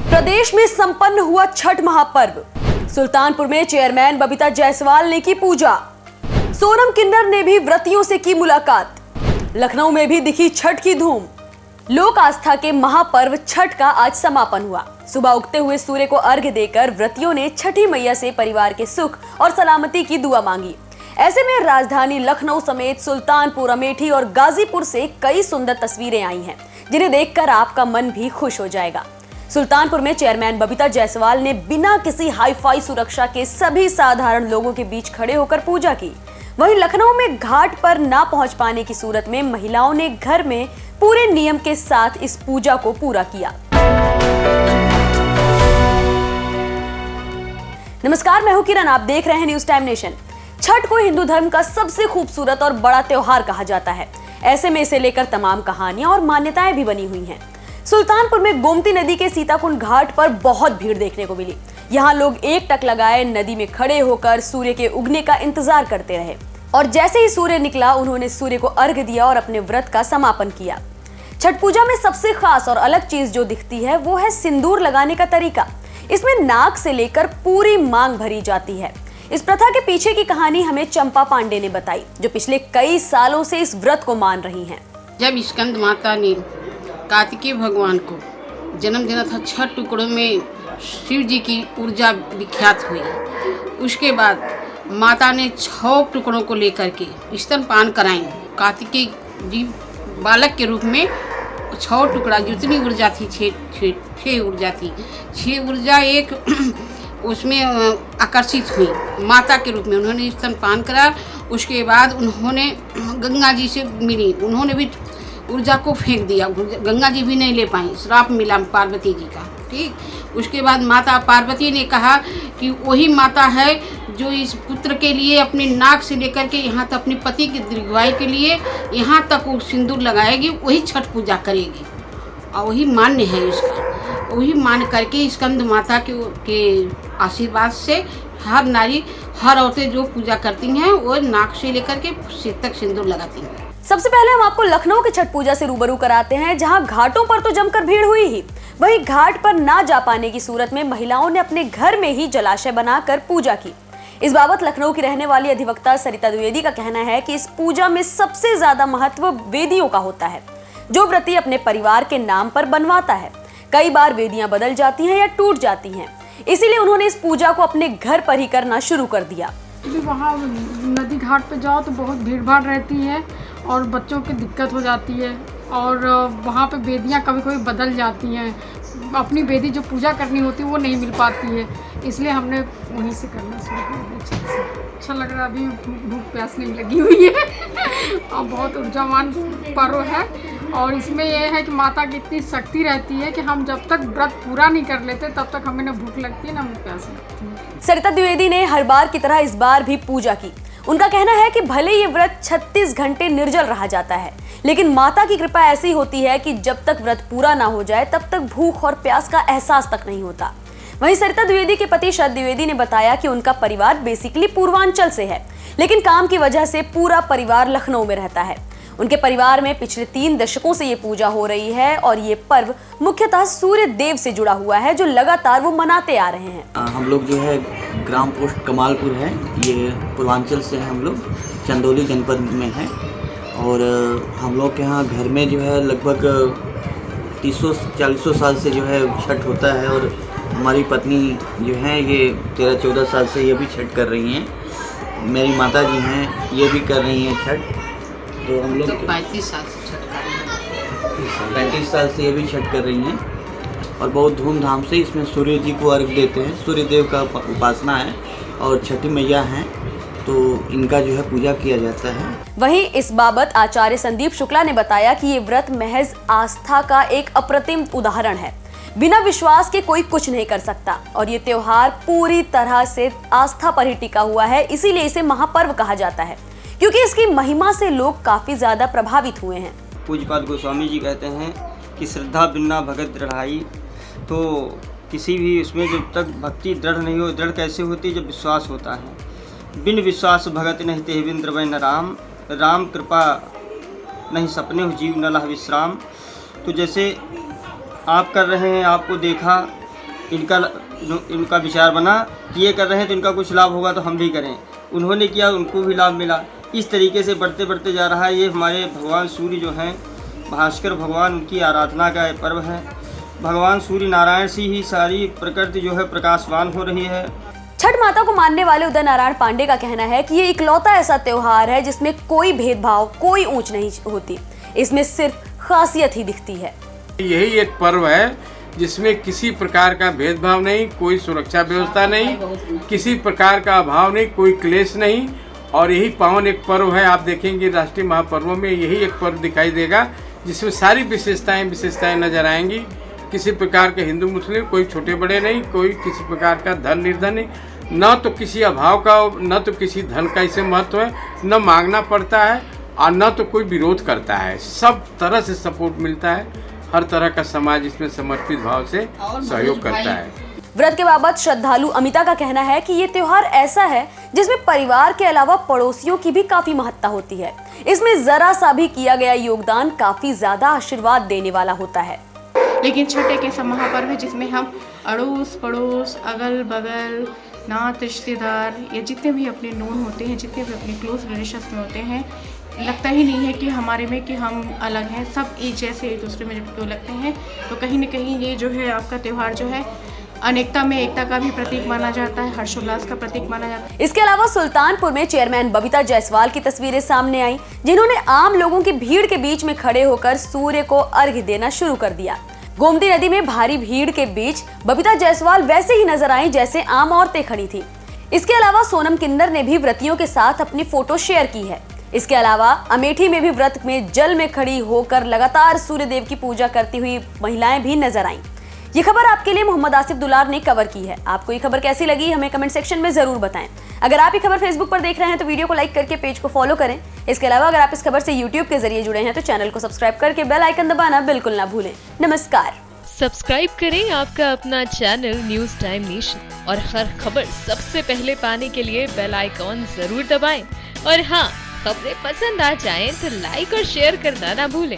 प्रदेश में संपन्न हुआ छठ महापर्व। सुल्तानपुर में चेयरमैन बबीता जायसवाल ने की पूजा। सोनम किन्नर ने भी व्रतियों से की मुलाकात। लखनऊ में भी दिखी छठ की धूम। लोक आस्था के महापर्व छठ का आज समापन हुआ। सुबह उगते हुए सूर्य को अर्घ्य देकर व्रतियों ने छठी मैया से परिवार के सुख और सलामती की दुआ मांगी। ऐसे में राजधानी लखनऊ समेत सुल्तानपुर, अमेठी और गाजीपुर से कई सुंदर तस्वीरें आई हैं, जिन्हें देखकर आपका मन भी खुश हो जाएगा। सुल्तानपुर में चेयरमैन बबीता जायसवाल ने बिना किसी हाई-फाई सुरक्षा के सभी साधारण लोगों के बीच खड़े होकर पूजा की। वहीं लखनऊ में घाट पर ना पहुंच पाने की सूरत में महिलाओं ने घर में पूरे नियम के साथ इस पूजा को पूरा किया। नमस्कार, मैं हूं किरण, आप देख रहे हैं न्यूज टाइम नेशन। छठ को हिंदू धर्म का सबसे खूबसूरत और बड़ा त्योहार कहा जाता है। ऐसे में इसे लेकर तमाम कहानियां और मान्यताएं भी बनी हुई हैं। सुल्तानपुर में गोमती नदी के सीताकुंड घाट पर बहुत भीड़ देखने को मिली। यहाँ लोग एक टक लगाए नदी में खड़े होकर सूर्य के उगने का इंतजार करते रहे और जैसे ही सूर्य निकला उन्होंने सूर्य को अर्घ्य दिया और अपने व्रत का समापन किया। छठ पूजा में सबसे खास और अलग चीज जो दिखती है वो है सिंदूर लगाने का तरीका। इसमें नाक से लेकर पूरी मांग भरी जाती है। इस प्रथा के पीछे की कहानी हमें चंपा पांडे ने बताई, जो पिछले कई सालों से इस व्रत को मान रही हैं। जब स्कंद माता ने कार्तिकेय भगवान को जन्म देना था, 6 टुकड़ों में शिव जी की ऊर्जा विख्यात हुई। उसके बाद माता ने 6 टुकड़ों को लेकर के स्तनपान कराई। कार्तिकेय जी बालक के रूप में 6 टुकड़ा, जितनी ऊर्जा थी 6 ऊर्जा थी, 6 ऊर्जा एक उसमें आकर्षित हुई माता के रूप में। उन्होंने स्तनपान करा। उसके बाद उन्होंने गंगा जी से मिली, उन्होंने भी ऊर्जा को फेंक दिया। गंगा जी भी नहीं ले पाई, श्राप मिला पार्वती जी का। ठीक, उसके बाद माता पार्वती ने कहा कि वही माता है जो इस पुत्र के लिए अपने नाक से लेकर के यहाँ तक अपने पति की दीर्घायु के लिए यहाँ तक वो सिंदूर लगाएगी, वही छठ पूजा करेगी और वही मान्य है उसका। वही मान करके स्कंद माता के आशीर्वाद से हर नारी, हर औरतें जो पूजा करती हैं वो नाक से लेकर के सिर तक सिंदूर लगाती हैं। सबसे पहले हम आपको लखनऊ की छठ पूजा से रूबरू कराते हैं, जहां घाटों पर तो जमकर भीड़ हुई ही, वहीं घाट पर ना जा पाने की सूरत में महिलाओं ने अपने घर में ही जलाशय बनाकर पूजा की। इस बाबत लखनऊ की रहने वाली अधिवक्ता सरिता द्विवेदी का कहना है कि इस पूजा में सबसे ज्यादा महत्व वेदियों का होता है, जो व्रती अपने परिवार के नाम पर बनवाता है। कई बार वेदियां बदल जाती हैं या टूट जाती हैं, इसीलिए उन्होंने इस पूजा को अपने घर पर ही करना शुरू कर दिया। वहाँ नदी घाट पे जाओ तो बहुत भीड़ भाड़ रहती है और बच्चों की दिक्कत हो जाती है और वहाँ पे वेदियाँ कभी कभी बदल जाती हैं। अपनी वेदी जो पूजा करनी होती है वो नहीं मिल पाती है, इसलिए हमने वहीं से करना शुरू कर दिया। अच्छा लग रहा है, अभी भूख प्यास नहीं लगी हुई है और बहुत ऊर्जावान पर्व है। और इसमें यह है कि माता की इतनी शक्ति रहती है कि हम जब तक व्रत पूरा नहीं कर लेते तब तक हमें न भूख लगती है न प्यास लगती है। सरिता द्विवेदी ने हर बार की तरह इस बार भी पूजा की। उनका कहना है कि भले ये व्रत 36 घंटे निर्जल रहा जाता है, लेकिन माता की कृपा ऐसी होती है कि जब तक व्रत पूरा ना हो जाए तब तक भूख और प्यास का एहसास तक नहीं होता। वहीं सरिता द्विवेदी के पति शरद द्विवेदी ने बताया कि उनका परिवार बेसिकली पूर्वांचल से है, लेकिन काम की वजह से पूरा परिवार लखनऊ में रहता है। उनके परिवार में पिछले 3 दशकों से ये पूजा हो रही है और ये पर्व मुख्यतः सूर्य देव से जुड़ा हुआ है, जो लगातार वो मनाते आ रहे हैं। हम लोग जो है ग्राम पोस्ट कमालपुर है, ये पूर्वांचल से है, हम लोग चंदौली जनपद में है और हम लोग के यहाँ घर में जो है लगभग 30-40 साल से जो है छठ होता है और हमारी पत्नी जो है ये 13-14 साल से ये भी छठ कर रही हैं। मेरी माता जी हैं, ये भी कर रही हैं छठ। तो हम लोग 35 साल से छठ कर रहे हैं। 35 साल से ये भी छठ कर रही हैं और बहुत धूमधाम से इसमें सूर्य जी को अर्घ देते हैं। सूर्य देव का उपासना है और छठी मैया हैं, तो इनका जो है पूजा किया जाता है। वहीं इस बाबत आचार्य संदीप शुक्ला ने बताया कि ये व्रत महज आस्था का एक अप्रतिम उदाहरण है। बिना विश्वास के कोई कुछ नहीं कर सकता और ये त्योहार पूरी तरह से आस्था पर ही टिका हुआ है, इसीलिए इसे महापर्व कहा जाता है, क्योंकि इसकी महिमा से लोग काफी ज्यादा प्रभावित हुए हैं। पूज्यपाद गोस्वामी जी कहते हैं कि श्रद्धा बिना भगत दृढ़ाई। तो किसी भी उसमें जब तक भक्ति दृढ़ नहीं हो, दृढ़ कैसे होती? जब विश्वास होता है। बिन विश्वास भगत नहीं ते बिन द्रवै न राम, राम कृपा नहीं सपने हो जीव न लह विश्राम। तो जैसे आप कर रहे हैं, आपको देखा इनका विचार बना कि ये कर रहे हैं तो इनका कुछ लाभ होगा तो हम भी करें। उन्होंने किया, उनको भी लाभ मिला। इस तरीके से बढ़ते बढ़ते जा रहा है। ये हमारे भगवान सूर्य जो हैं, भास्कर भगवान, उनकी आराधना का पर्व है। भगवान सूर्य नारायण से ही सारी प्रकृति जो है प्रकाशवान हो रही है। छठ माता को मानने वाले उदय नारायण पांडे का कहना है कि ये इकलौता ऐसा त्योहार है जिसमें कोई भेदभाव, कोई ऊंच नहीं होती। इसमें सिर्फ खासियत ही दिखती है। यही एक पर्व है जिसमें किसी प्रकार का भेदभाव नहीं, कोई सुरक्षा व्यवस्था नहीं, किसी प्रकार का अभाव नहीं, कोई क्लेश नहीं। और यही पावन एक पर्व है। आप देखेंगे राष्ट्रीय महापर्वों में यही एक पर्व दिखाई देगा जिसमें सारी विशेषताएं नजर आएंगी। किसी प्रकार के हिंदू मुस्लिम, कोई छोटे बड़े नहीं, कोई किसी प्रकार का धन निर्धन नहीं, न तो किसी अभाव का, न तो किसी धन का इसे महत्व है, न मांगना पड़ता है और न तो कोई विरोध करता है। सब तरह से सपोर्ट मिलता है। हर तरह का समाज इसमें समर्पित भाव से सहयोग करता है। व्रत के बाबत श्रद्धालु अमिता का कहना है कि ये त्योहार ऐसा है जिसमें परिवार के अलावा पड़ोसियों की भी काफी महत्ता होती है। इसमें जरा सा भी किया गया योगदान काफी ज्यादा आशीर्वाद देने वाला होता है। लेकिन छठ एक ऐसा महापर्व है जिसमें हम अड़ोस पड़ोस, अगल बगल, नात रिश्तेदार या जितने भी अपने नोन होते हैं, जितने भी अपने क्लोज रिलेशंस में होते हैं, लगता ही नहीं है कि हमारे में कि हम अलग हैं। सब एक जैसे एक दूसरे में जब लगते हैं तो कहीं न कहीं ये जो है आपका त्यौहार जो है अनेकता में एकता का भी प्रतीक माना जाता है, हर्षोल्लास का प्रतीक माना जाता है। इसके अलावा सुल्तानपुर में चेयरमैन बबीता जायसवाल की तस्वीरें सामने आई, जिन्होंने आम लोगों की भीड़ के बीच में खड़े होकर सूर्य को अर्घ्य देना शुरू कर दिया। गोमती नदी में भारी भीड़ के बीच बबीता जायसवाल वैसे ही नजर आई जैसे आम औरतें खड़ी थी। इसके अलावा सोनम किन्नर ने भी व्रतियों के साथ अपनी फोटो शेयर की है। इसके अलावा अमेठी में भी व्रत में जल में खड़ी होकर लगातार सूर्य देव की पूजा करती हुई महिलाएं भी नजर आईं। ये खबर आपके लिए मोहम्मद आसिफ दुलार ने कवर की है। आपको ये खबर कैसी लगी हमें कमेंट सेक्शन में जरूर बताएं। अगर आप ये खबर फेसबुक पर देख रहे हैं तो वीडियो को लाइक करके पेज को फॉलो करें। इसके अलावा अगर आप इस खबर से यूट्यूब के जरिए जुड़े हैं तो चैनल को सब्सक्राइब करके बेल आइकन दबाना बिल्कुल ना भूलें। नमस्कार। सब्सक्राइब करें आपका अपना चैनल न्यूज टाइम नेशन और हर खबर सबसे पहले पाने के लिए बेल आइकॉन जरूर दबाएं। और हाँ, खबरें पसंद आ जाएं तो लाइक और शेयर करना ना भूलें।